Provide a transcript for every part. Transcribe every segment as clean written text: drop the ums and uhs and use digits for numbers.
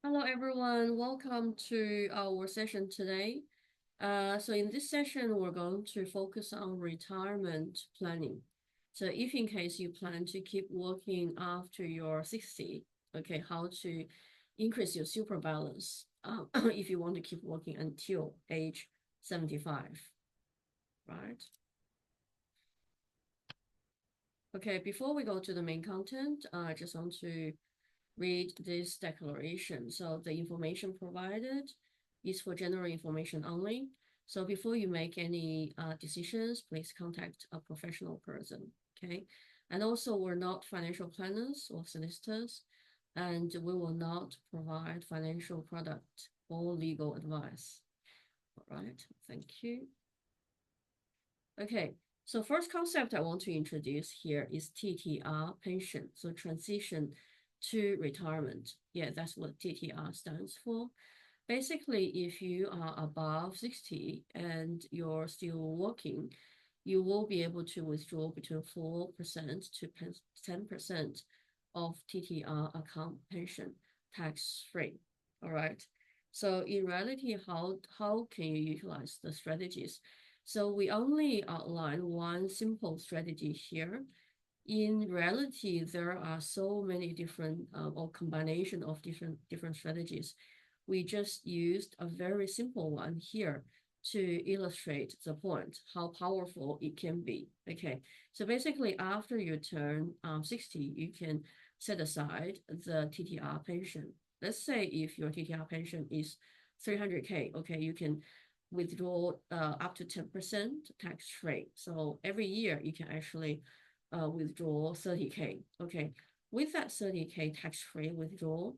Hello, everyone. Welcome to our session today. So in this session, we're going to focus on retirement planning. So if in case you plan to keep working after you're 60, okay, how to increase your super balance if you want to keep working until age 75, right? Okay, before we go to the main content, I just want to read this declaration. So the information provided is for general information only. So before you make any decisions, please contact a professional person, okay? And also, we're not financial planners or solicitors, and we will not provide financial product or legal advice. All right, thank you. Okay, so first concept I want to introduce here is TTR pension, so transition to retirement. Yeah, that's what TTR stands for. Basically, if you are above 60 and you're still working, you will be able to withdraw between 4% to 10% of TTR account pension tax-free. All right. So in reality, how can you utilize the strategies? So we only outline one simple strategy here. In reality, there are so many different or combination of different strategies. We just used a very simple one here to illustrate the point, how powerful it can be. Okay, so basically after you turn 60, you can set aside the TTR pension. Let's say if your TTR pension is 300K, okay, you can withdraw up to 10% tax free. So every year you can actually withdraw 30K. Okay, with that 30K tax free withdrawal,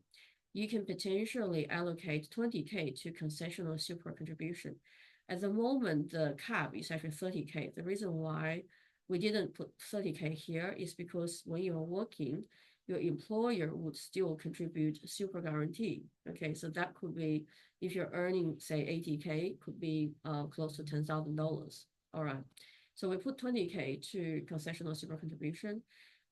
you can potentially allocate 20K to concessional super contribution. At the moment, the cap is actually 30K. The reason why we didn't put 30K here is because when you're working, your employer would still contribute super guarantee. Okay, so that could be, if you're earning, say, 80K, could be close to $10,000. All right. So we put 20K to concessional super contribution.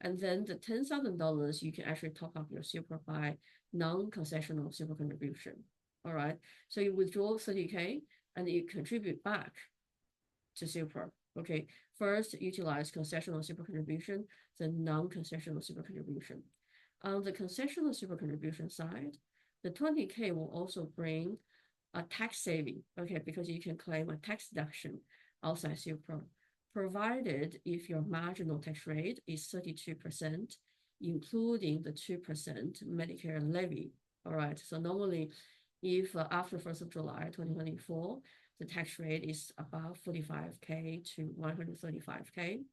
And then the $10,000, you can actually top up your super by non-concessional super contribution. All right. So you withdraw 30K and you contribute back to super. Okay. First, utilize concessional super contribution, then non-concessional super contribution. On the concessional super contribution side, the 20K will also bring a tax saving, okay, because you can claim a tax deduction outside super, provided if your marginal tax rate is 32%, including the 2% Medicare levy. All right, so normally if after 1st of July 2024, the tax rate is about 45K to 135K,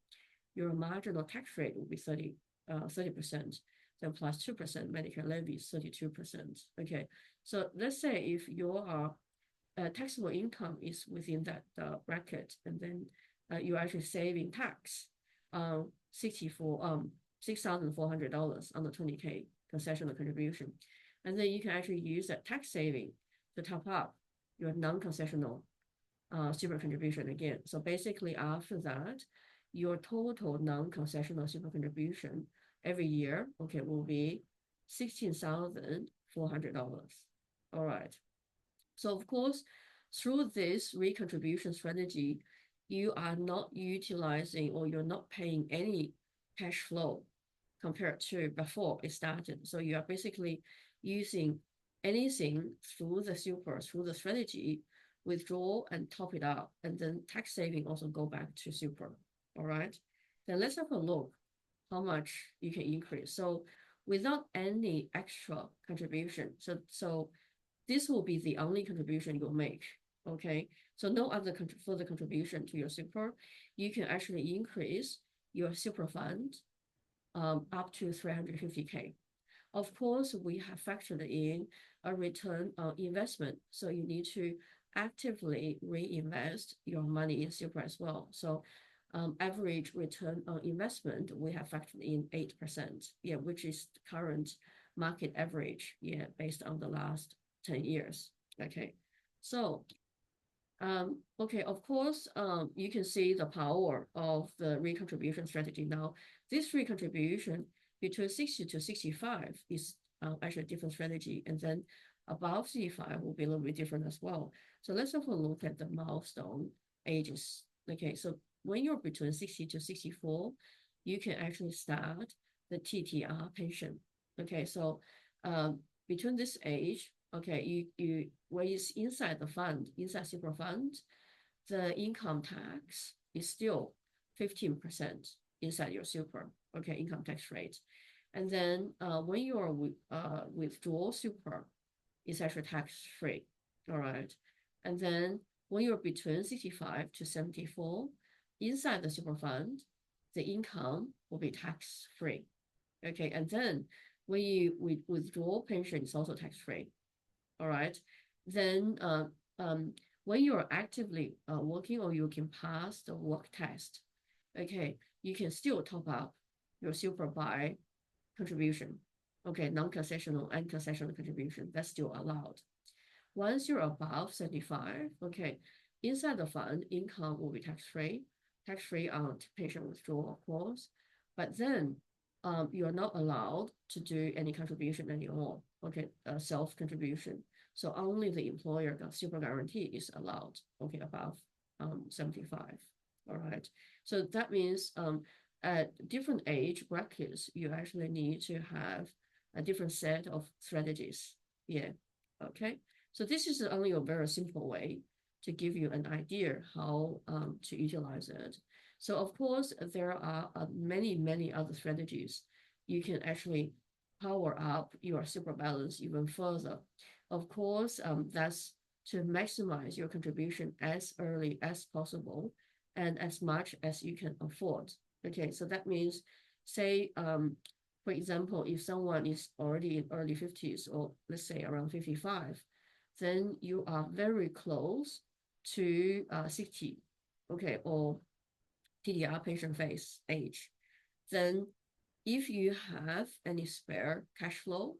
your marginal tax rate will be 30%, then plus 2% Medicare levy is 32%. Okay, so let's say if your taxable income is within that bracket, and then you're actually saving tax $6,400 on the 20K concessional contribution. And then you can actually use that tax saving to top up your non-concessional super contribution again. So basically after that, your total non-concessional super contribution every year, okay, will be $16,400. All right. So of course, through this recontribution strategy, you are not utilizing or you're not paying any cash flow compared to before it started. So you are basically using anything through the super, through the strategy, withdraw and top it up, and then tax saving also go back to super. All right. Then let's have a look how much you can increase. So without any extra contribution, so this will be the only contribution you'll make. Okay, so no other further contribution to your super. You can actually increase your super fund up to 350K. Of course, we have factored in a return on investment. So you need to actively reinvest your money in super as well. So average return on investment, we have factored in 8%, yeah, which is current market average, yeah, based on the last 10 years. Okay, so okay, of course, you can see the power of the recontribution strategy now. This recontribution between 60 to 65 is actually a different strategy. And then above 65 will be a little bit different as well. So let's have a look at the milestone ages. Okay, so when you're between 60 to 64, you can actually start the TTR pension. Okay, so between this age, okay, you when it's inside the fund, inside super fund, the income tax is still 15% inside your super, okay, income tax rate. And then when you are withdraw super, it's actually tax free. All right. And then when you're between 65 to 74, inside the super fund, the income will be tax free. Okay. And then when you withdraw pension, it's also tax free. All right. Then when you're actively working or you can pass the work test, okay, you can still top up your super by contribution. Okay, non-concessional and concessional contribution, that's still allowed. Once you're above 75, okay, inside the fund, income will be tax-free on pension withdrawal, of course. But then you're not allowed to do any contribution anymore, okay, self-contribution. So only the employer super guarantee is allowed, okay, above 75. All right. So that means at different age brackets, you actually need to have a different set of strategies. Yeah. Okay. So this is only a very simple way to give you an idea how to utilize it. So of course, there are many other strategies. You can actually power up your super balance even further. Of course, that's to maximize your contribution as early as possible and as much as you can afford. Okay, so that means, say, for example, if someone is already in early 50s or let's say around 55, then you are very close to 60, okay, or TDR pension phase age. Then if you have any spare cash flow,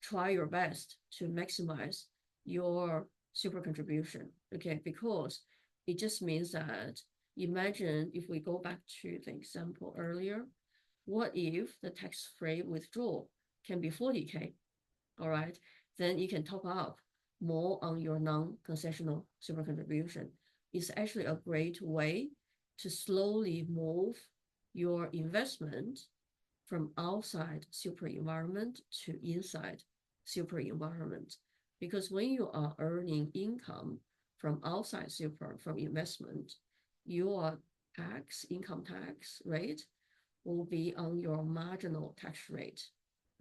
try your best to maximize your super contribution, okay, because it just means that imagine if we go back to the example earlier, what if the tax-free withdrawal can be 40K, all right, then you can top up more on your non-concessional super contribution. It's actually a great way to slowly move your investment from outside super environment to inside super environment. Because when you are earning income from outside super, from investment, your income tax rate will be on your marginal tax rate.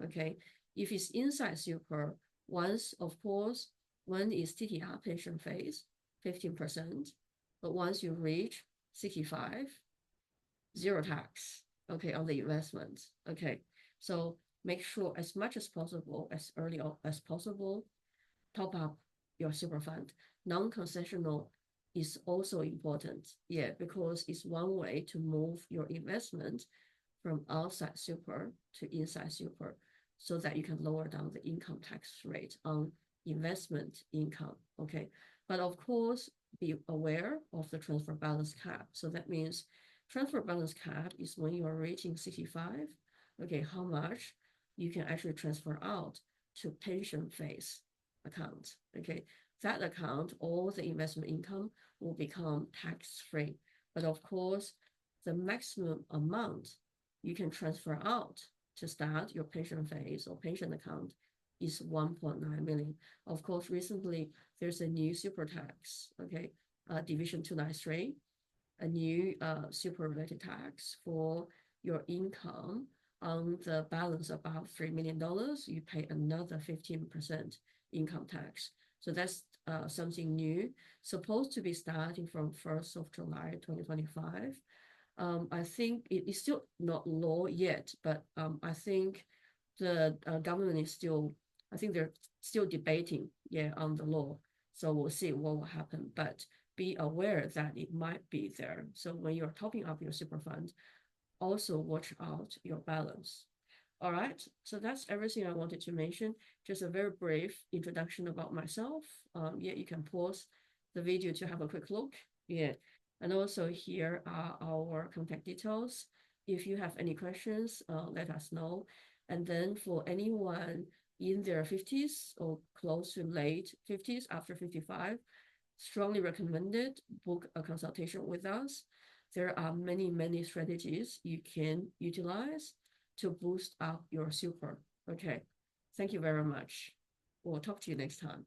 Okay. If it's inside super, once, of course, when it's TTR pension phase, 15%, but once you reach 65, zero tax, okay, on the investments. Okay. So make sure as much as possible, as early as possible, top up your super fund. Non-concessional is also important. Yeah, because it's one way to move your investment from outside super to inside super so that you can lower down the income tax rate on investment income. Okay. But of course, be aware of the transfer balance cap. So that means transfer balance cap is when you are reaching 65, okay, how much you can actually transfer out to pension phase account. Okay, that account, all the investment income will become tax-free. But of course, the maximum amount you can transfer out to start your pension phase or pension account is 1.9 million. Of course, recently there's a new super tax, okay, Division 293, a new super related tax for your income on the balance above $3 million, you pay another 15% income tax. So that's something new, supposed to be starting from 1st of July 2025. I think it is still not law yet, but I think the government is still, I think they're still debating, yeah, on the law. So we'll see what will happen, but be aware that it might be there. So when you're topping up your super fund, also watch out your balance. All right, so that's everything I wanted to mention. Just a very brief introduction about myself. Yeah, you can pause the video to have a quick look. Yeah, and also here are our contact details. If you have any questions, let us know. And then for anyone in their 50s or close to late 50s, after 55, strongly recommended book a consultation with us. There are many strategies you can utilize to boost up your super. Okay, thank you very much. We'll talk to you next time.